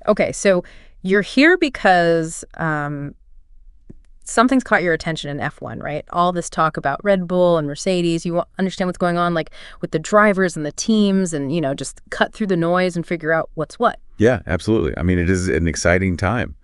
Okay, so you're here because something's caught your attention in F1, right? All this talk about Red Bull and Mercedes. You understand what's going on, like with the drivers and the teams, and just cut through the noise and figure out what's what. Yeah, absolutely. I mean, it is an exciting time.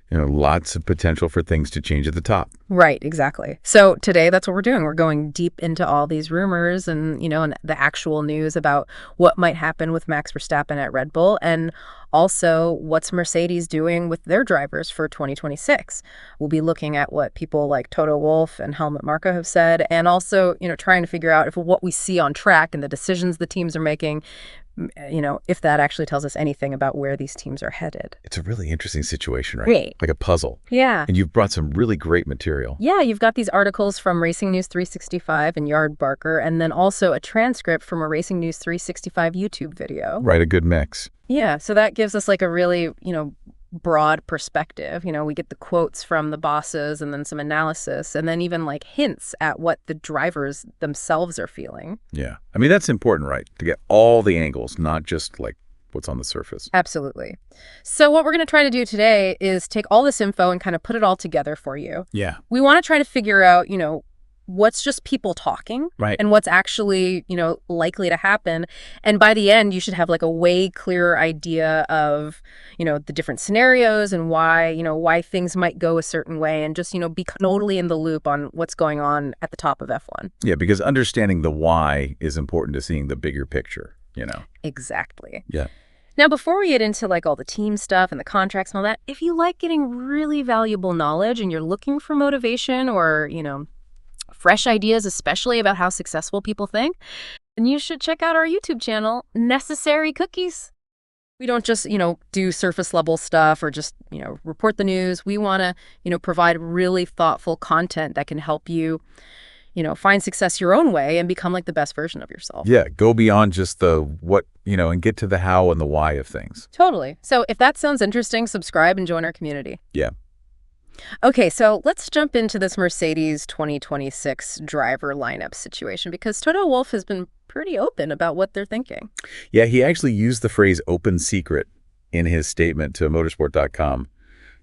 Lots of potential for things to change at the top. Right, exactly. So today, that's what we're doing. We're going deep into all these rumors and, and the actual news about what might happen with Max Verstappen at Red Bull, and also what's Mercedes doing with their drivers for 2026. We'll be looking at what people like Toto Wolff and Helmut Marko have said, and also, trying to figure out if what we see on track and the decisions the teams are making, if that actually tells us anything about where these teams are headed. It's a really interesting situation, right? Right. Like a puzzle. Yeah. And you've brought some really great material. Yeah, you've got these articles from Racing News 365 and Yard Barker, and then also a transcript from a Racing News 365 YouTube video. Right, a good mix. Yeah, so that gives us like a really, broad perspective. We get the quotes from the bosses and then some analysis and then even like hints at what the drivers themselves are feeling. Yeah. I mean, that's important, right? To get all the angles, not just like what's on the surface. Absolutely. So what we're going to try to do today is take all this info and kind of put it all together for you. Yeah. We want to try to figure out, what's just people talking, right, and what's actually, likely to happen. And by the end, you should have like a way clearer idea of, the different scenarios and why things might go a certain way, and just, be totally in the loop on what's going on at the top of F1. Yeah, because understanding the why is important to seeing the bigger picture, Exactly. Yeah. Now, before we get into like all the team stuff and the contracts and all that, if you like getting really valuable knowledge and you're looking for motivation or, fresh ideas, especially about how successful people think, then you should check out our YouTube channel, Necessary Cookies. We don't just, do surface level stuff or just, report the news. We want to, provide really thoughtful content that can help you, find success your own way and become like the best version of yourself. Yeah, go beyond just the what, and get to the how and the why of things. Totally. So if that sounds interesting, subscribe and join our community. Yeah. Okay, so let's jump into this Mercedes 2026 driver lineup situation, because Toto Wolff has been pretty open about what they're thinking. Yeah, he actually used the phrase open secret in his statement to motorsport.com,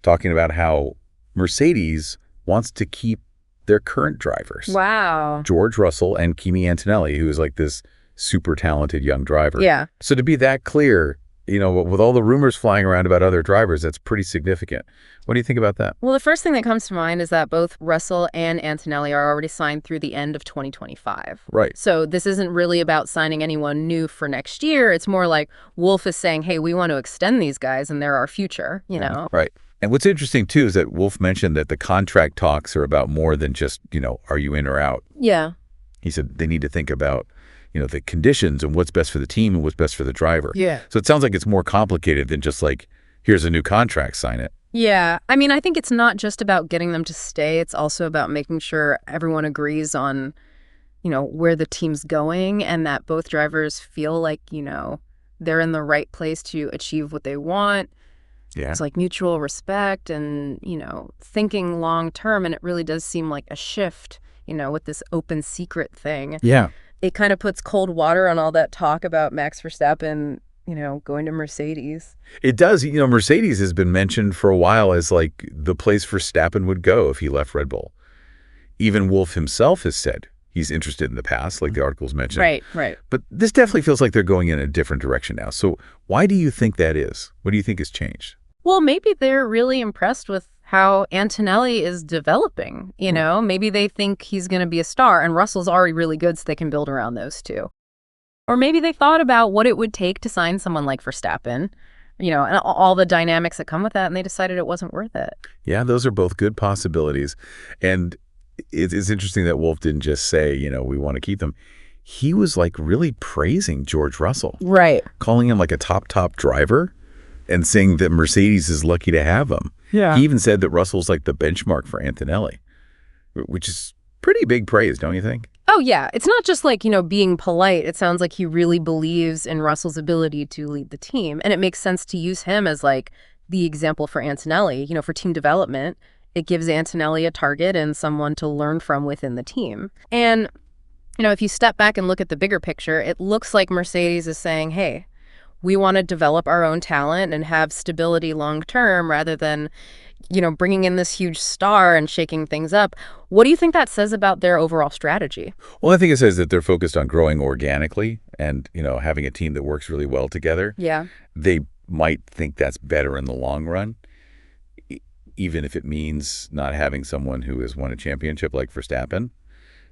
talking about how Mercedes wants to keep their current drivers. Wow. George Russell and Kimi Antonelli, who is like this super talented young driver. Yeah. So to be that clear, with all the rumors flying around about other drivers, that's pretty significant. What do you think about that? Well, the first thing that comes to mind is that both Russell and Antonelli are already signed through the end of 2025. Right. So this isn't really about signing anyone new for next year. It's more like Wolff is saying, hey, we want to extend these guys and they're our future, Right. And what's interesting, too, is that Wolff mentioned that the contract talks are about more than just, are you in or out? Yeah. He said they need to think about the conditions and what's best for the team and what's best for the driver. Yeah. So it sounds like it's more complicated than just like, here's a new contract, sign it. Yeah. I mean, I think it's not just about getting them to stay. It's also about making sure everyone agrees on, where the team's going and that both drivers feel like, they're in the right place to achieve what they want. Yeah. It's like mutual respect and, thinking long term. And it really does seem like a shift, with this open secret thing. Yeah. It kind of puts cold water on all that talk about Max Verstappen, going to Mercedes. It does. Mercedes has been mentioned for a while as like the place Verstappen would go if he left Red Bull. Even Wolff himself has said he's interested in the past, like the articles mentioned. Right. But this definitely feels like they're going in a different direction now. So why do you think that is? What do you think has changed? Well, maybe they're really impressed with how Antonelli is developing. Maybe they think he's going to be a star, and Russell's already really good, so they can build around those two. Or maybe they thought about what it would take to sign someone like Verstappen, and all the dynamics that come with that, and they decided it wasn't worth it. Yeah, those are both good possibilities. And it's interesting that Wolff didn't just say, we want to keep them. He was like really praising George Russell. Right. Calling him like a top driver and saying that Mercedes is lucky to have him. Yeah. He even said that Russell's like the benchmark for Antonelli, which is pretty big praise, don't you think? Oh, yeah. It's not just like, being polite. It sounds like he really believes in Russell's ability to lead the team. And it makes sense to use him as like the example for Antonelli, for team development. It gives Antonelli a target and someone to learn from within the team. And, if you step back and look at the bigger picture, it looks like Mercedes is saying, hey, we want to develop our own talent and have stability long term rather than, bringing in this huge star and shaking things up. What do you think that says about their overall strategy? Well, I think it says that they're focused on growing organically and, having a team that works really well together. Yeah. They might think that's better in the long run, even if it means not having someone who has won a championship like Verstappen.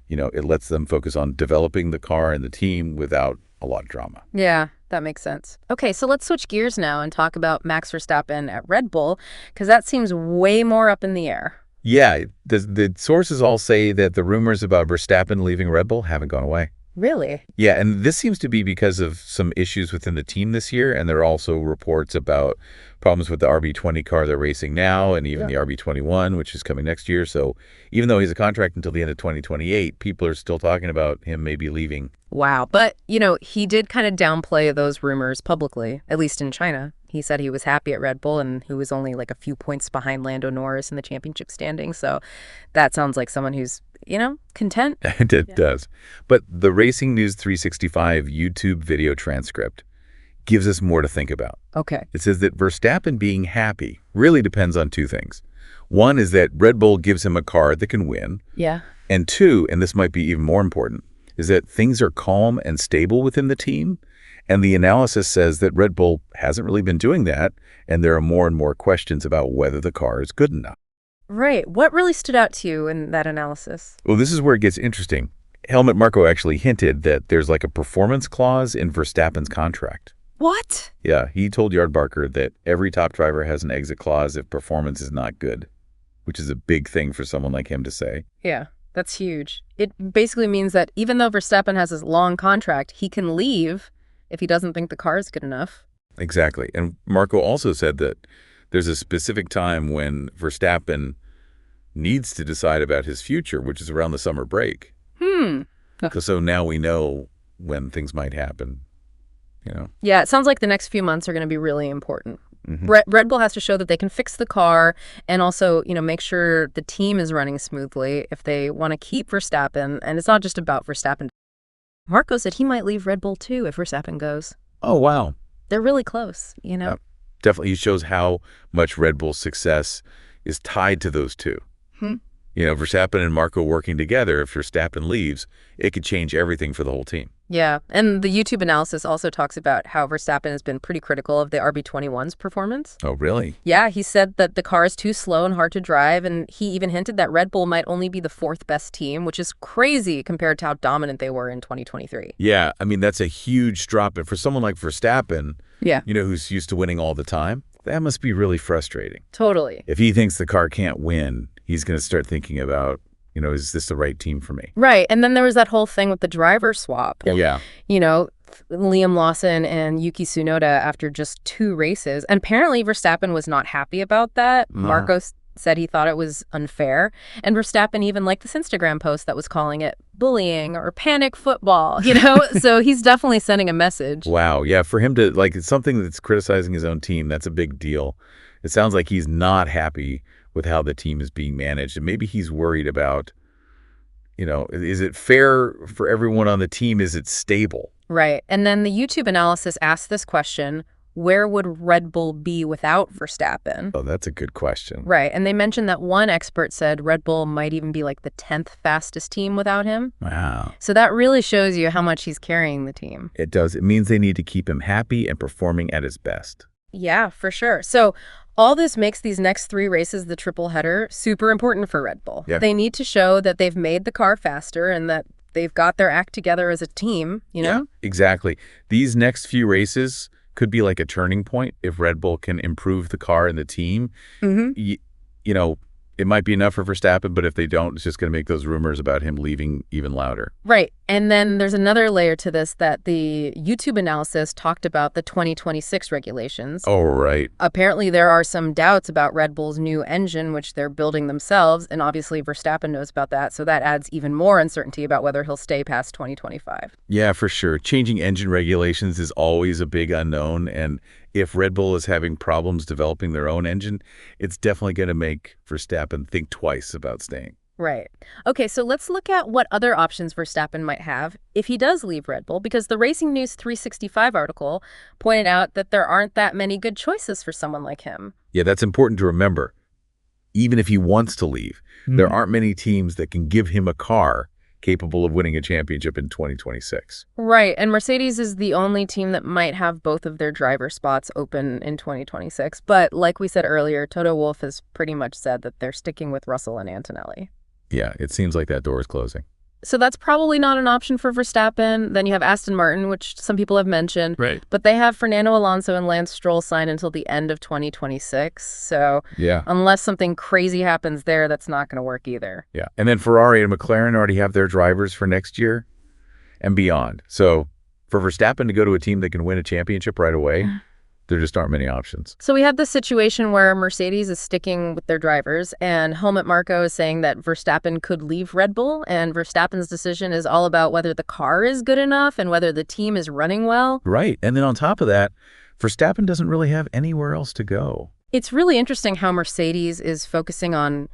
It lets them focus on developing the car and the team without a lot of drama. Yeah, that makes sense. Okay, so let's switch gears now and talk about Max Verstappen at Red Bull, because that seems way more up in the air. Yeah, the sources all say that the rumors about Verstappen leaving Red Bull haven't gone away. Really? Yeah, and this seems to be because of some issues within the team this year, and there are also reports about problems with the RB20 car they're racing now, and even the RB21, which is coming next year. So even though he's a contract until the end of 2028, people are still talking about him maybe leaving. Wow. But, he did kind of downplay those rumors publicly, at least in China. He said he was happy at Red Bull and he was only like a few points behind Lando Norris in the championship standing. So that sounds like someone who's, content. It does. But the Racing News 365 YouTube video transcript gives us more to think about. Okay. It says that Verstappen being happy really depends on two things. One is that Red Bull gives him a car that can win. Yeah. And two, and this might be even more important, is that things are calm and stable within the team. And the analysis says that Red Bull hasn't really been doing that, and there are more and more questions about whether the car is good enough. Right. What really stood out to you in that analysis? Well, this is where it gets interesting. Helmut Marko actually hinted that there's like a performance clause in Verstappen's contract. What? Yeah, he told Yardbarker that every top driver has an exit clause if performance is not good, which is a big thing for someone like him to say. Yeah, that's huge. It basically means that even though Verstappen has his long contract, he can leave if he doesn't think the car is good enough. Exactly. And Marko also said that there's a specific time when Verstappen needs to decide about his future, which is around the summer break. So now we know when things might happen, Yeah, it sounds like the next few months are going to be really important. Mm-hmm. Red Bull has to show that they can fix the car and also, make sure the team is running smoothly if they want to keep Verstappen. And it's not just about Verstappen. Marko said he might leave Red Bull too if Verstappen goes. Oh, wow. They're really close, Definitely shows how much Red Bull's success is tied to those two. Verstappen and Marko working together, if Verstappen leaves, it could change everything for the whole team. Yeah, and the YouTube analysis also talks about how Verstappen has been pretty critical of the RB21's performance. Oh, really? Yeah, he said that the car is too slow and hard to drive, and he even hinted that Red Bull might only be the fourth best team, which is crazy compared to how dominant they were in 2023. Yeah, I mean, that's a huge drop. And for someone like Verstappen, yeah, who's used to winning all the time, that must be really frustrating. Totally. If he thinks the car can't win, he's going to start thinking about, is this the right team for me? Right. And then there was that whole thing with the driver swap. Yeah. Liam Lawson and Yuki Tsunoda after just 2 races. And apparently Verstappen was not happy about that. Marko said he thought it was unfair. And Verstappen even liked this Instagram post that was calling it bullying or panic football, So he's definitely sending a message. Wow. Yeah. For him to, it's something that's criticizing his own team, that's a big deal. It sounds like he's not happy with how the team is being managed. And maybe he's worried about, is it fair for everyone on the team? Is it stable? Right. And then the YouTube analysis asked this question, where would Red Bull be without Verstappen? Oh, that's a good question. Right. And they mentioned that one expert said Red Bull might even be like the 10th fastest team without him. Wow. So that really shows you how much he's carrying the team. It does. It means they need to keep him happy and performing at his best. Yeah, for sure. So all this makes these next 3 races, the triple header, super important for Red Bull. Yeah. They need to show that they've made the car faster and that they've got their act together as a team, Yeah, exactly. These next few races could be like a turning point if Red Bull can improve the car and the team. It might be enough for Verstappen, but if they don't, it's just going to make those rumors about him leaving even louder. Right. And then there's another layer to this that the YouTube analysis talked about the 2026 regulations. Oh, right. Apparently, there are some doubts about Red Bull's new engine, which they're building themselves. And obviously, Verstappen knows about that. So that adds even more uncertainty about whether he'll stay past 2025. Yeah, for sure. Changing engine regulations is always a big unknown. And if Red Bull is having problems developing their own engine, it's definitely going to make Verstappen think twice about staying. Right. Okay, so let's look at what other options Verstappen might have if he does leave Red Bull, because the Racing News 365 article pointed out that there aren't that many good choices for someone like him. Yeah, that's important to remember. Even if he wants to leave, there aren't many teams that can give him a car capable of winning a championship in 2026. Right, and Mercedes is the only team that might have both of their driver spots open in 2026. But like we said earlier, Toto Wolff has pretty much said that they're sticking with Russell and Antonelli. Yeah, it seems like that door is closing. So that's probably not an option for Verstappen. Then you have Aston Martin, which some people have mentioned. Right. But they have Fernando Alonso and Lance Stroll signed until the end of 2026. So Yeah. unless something crazy happens there, that's not going to work either. Yeah. And then Ferrari and McLaren already have their drivers for next year and beyond. So for Verstappen to go to a team that can win a championship right away, there just aren't many options. So we have this situation where Mercedes is sticking with their drivers, and Helmut Marko is saying that Verstappen could leave Red Bull, and Verstappen's decision is all about whether the car is good enough and whether the team is running well. Right. And then on top of that, Verstappen doesn't really have anywhere else to go. It's really interesting how Mercedes is focusing on,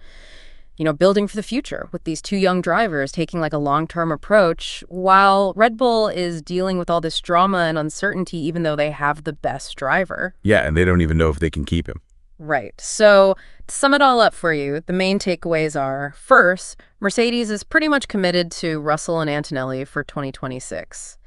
building for the future with these two young drivers, taking like a long-term approach, while Red Bull is dealing with all this drama and uncertainty, even though they have the best driver. Yeah, and they don't even know if they can keep him. Right. So to sum it all up for you, the main takeaways are, first, Mercedes is pretty much committed to Russell and Antonelli for 2026.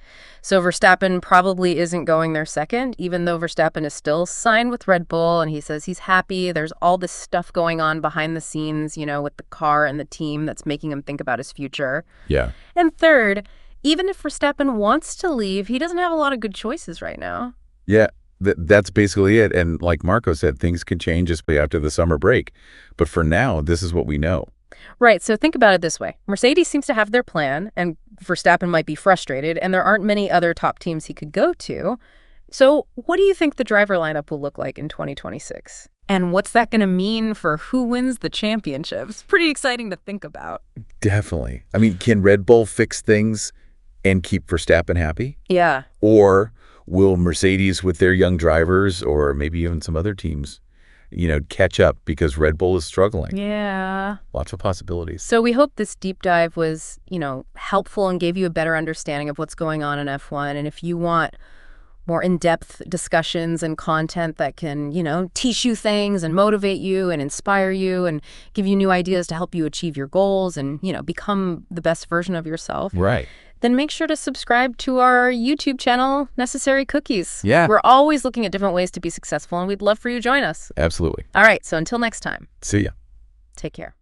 So Verstappen probably isn't going there second, even though Verstappen is still signed with Red Bull, and he says he's happy. There's all this stuff going on behind the scenes, with the car and the team that's making him think about his future. Yeah. And third, even if Verstappen wants to leave, he doesn't have a lot of good choices right now. Yeah, that's basically it. And like Marco said, things can change just after the summer break. But for now, this is what we know. Right, so think about it this way. Mercedes seems to have their plan, and Verstappen might be frustrated, and there aren't many other top teams he could go to. So what do you think the driver lineup will look like in 2026? And what's that going to mean for who wins the championships? Pretty exciting to think about. Definitely. I mean, can Red Bull fix things and keep Verstappen happy? Yeah. Or will Mercedes with their young drivers, or maybe even some other teams, catch up because Red Bull is struggling? Yeah. Lots of possibilities. So we hope this deep dive was, helpful and gave you a better understanding of what's going on in F1. And if you want more in-depth discussions and content that can, teach you things and motivate you and inspire you and give you new ideas to help you achieve your goals and, become the best version of yourself. Right. Then make sure to subscribe to our YouTube channel, Necessary Cookies. Yeah. We're always looking at different ways to be successful, and we'd love for you to join us. Absolutely. All right, so until next time, See ya. take care.